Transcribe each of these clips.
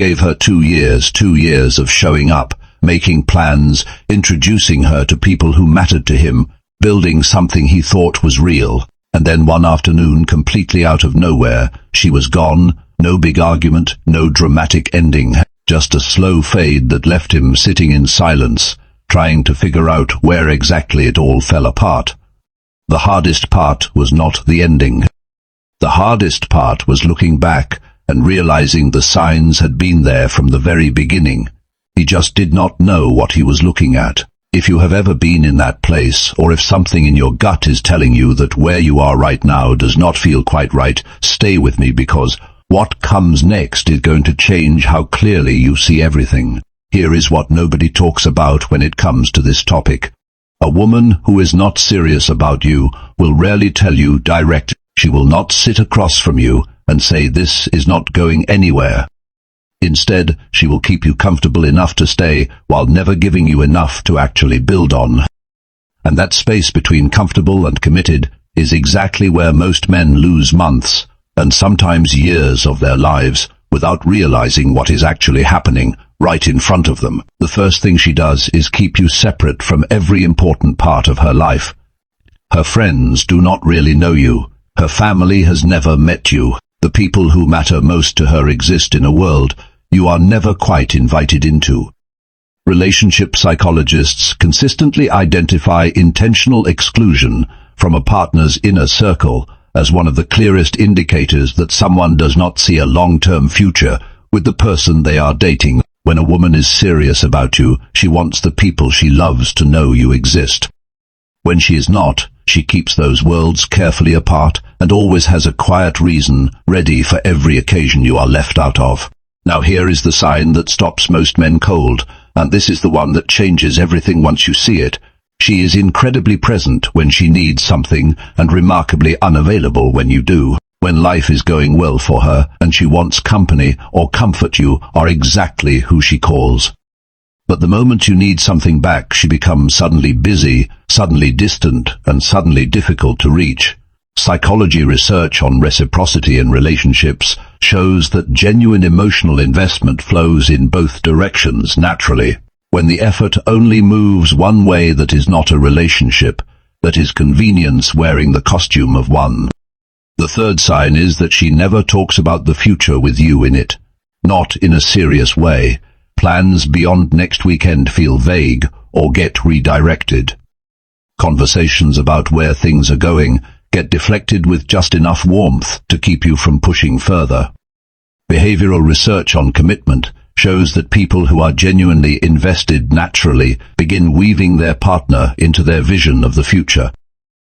gave her 2 years of showing up, making plans, introducing her to people who mattered to him, building something he thought was real. And then one afternoon, completely out of nowhere, she was gone. No big argument, no dramatic ending, just a slow fade that left him sitting in silence, trying to figure out where exactly it all fell apart. The hardest part was not the ending. The hardest part was looking back and realizing the signs had been there from the very beginning. He just did not know what he was looking at. If you have ever been in that place, or if something in your gut is telling you that where you are right now does not feel quite right, stay with me, because what comes next is going to change how clearly you see everything. Here is what nobody talks about when it comes to this topic. A woman who is not serious about you will rarely tell you directly. She will not sit across from you and say this is not going anywhere. Instead, she will keep you comfortable enough to stay while never giving you enough to actually build on. And that space between comfortable and committed is exactly where most men lose months, and sometimes years of their lives, without realizing what is actually happening right in front of them. The first thing she does is keep you separate from every important part of her life. Her friends do not really know you. Her family has never met you. The people who matter most to her exist in a world you are never quite invited into. Relationship psychologists consistently identify intentional exclusion from a partner's inner circle as one of the clearest indicators that someone does not see a long-term future with the person they are dating. When a woman is serious about you, she wants the people she loves to know you exist. When she is not, she keeps those worlds carefully apart and always has a quiet reason ready for every occasion you are left out of. Now here is the sign that stops most men cold, and this is the one that changes everything once you see it. She is incredibly present when she needs something and remarkably unavailable when you do. When life is going well for her and she wants company or comfort, you are exactly who she calls. But the moment you need something back, she becomes suddenly busy, suddenly distant, and suddenly difficult to reach. Psychology research on reciprocity in relationships shows that genuine emotional investment flows in both directions naturally. When the effort only moves one way, that is not a relationship, that is convenience wearing the costume of one. The third sign is that she never talks about the future with you in it. Not in a serious way. Plans beyond next weekend feel vague or get redirected. Conversations about where things are going get deflected with just enough warmth to keep you from pushing further. Behavioral research on commitment shows that people who are genuinely invested naturally begin weaving their partner into their vision of the future.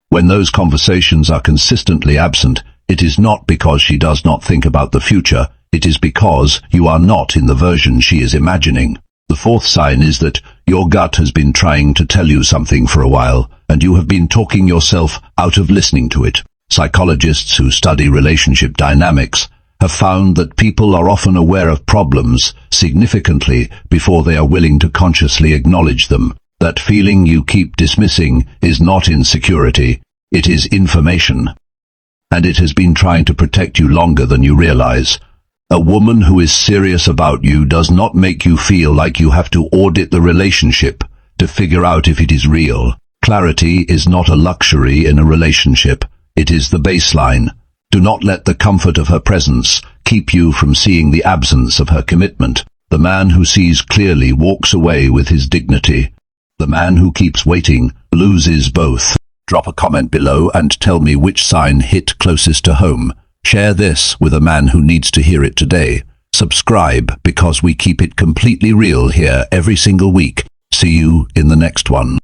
When those conversations are consistently absent, it is not because she does not think about the future, it is because you are not in the version she is imagining. The fourth sign is that your gut has been trying to tell you something for a while, and you have been talking yourself out of listening to it. Psychologists who study relationship dynamics have found that people are often aware of problems significantly before they are willing to consciously acknowledge them. That feeling you keep dismissing is not insecurity, it is information. And it has been trying to protect you longer than you realize. A woman who is serious about you does not make you feel like you have to audit the relationship to figure out if it is real. Clarity is not a luxury in a relationship, it is the baseline. Do not let the comfort of her presence keep you from seeing the absence of her commitment. The man who sees clearly walks away with his dignity. The man who keeps waiting loses both. Drop a comment below and tell me which sign hit closest to home. Share this with a man who needs to hear it today. Subscribe, because we keep it completely real here every single week. See you in the next one.